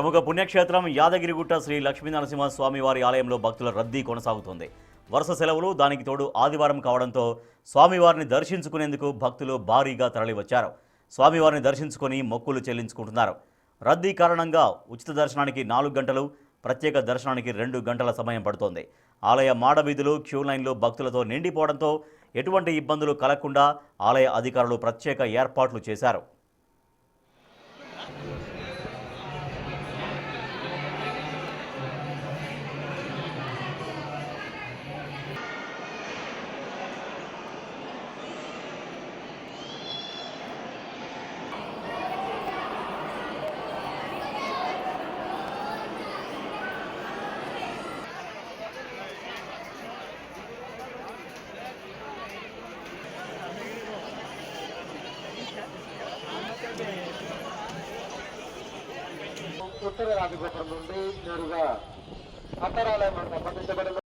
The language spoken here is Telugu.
ప్రముఖ పుణ్యక్షేత్రం యాదగిరిగుట్ట శ్రీ లక్ష్మీనరసింహ స్వామివారి ఆలయంలో భక్తుల రద్దీ కొనసాగుతోంది. వరుస సెలవులు, దానికి తోడు ఆదివారం కావడంతో స్వామివారిని దర్శించుకునేందుకు భక్తులు భారీగా తరలివచ్చారు. స్వామివారిని దర్శించుకొని మొక్కులు చెల్లించుకుంటున్నారు. రద్దీ కారణంగా ఉచిత దర్శనానికి 4 గంటలు, ప్రత్యేక దర్శనానికి 2 గంటల సమయం పడుతోంది. ఆలయ మాడవీధులు, క్యూ లైన్లు భక్తులతో నిండిపోవడంతో ఎటువంటి ఇబ్బందులు కలగకుండా ఆలయ అధికారులు ప్రత్యేక ఏర్పాట్లు చేశారు. ఉత్తర రాజగోపురం నుండి నేరుగా అత్తరాలయం సంబంధించబడిన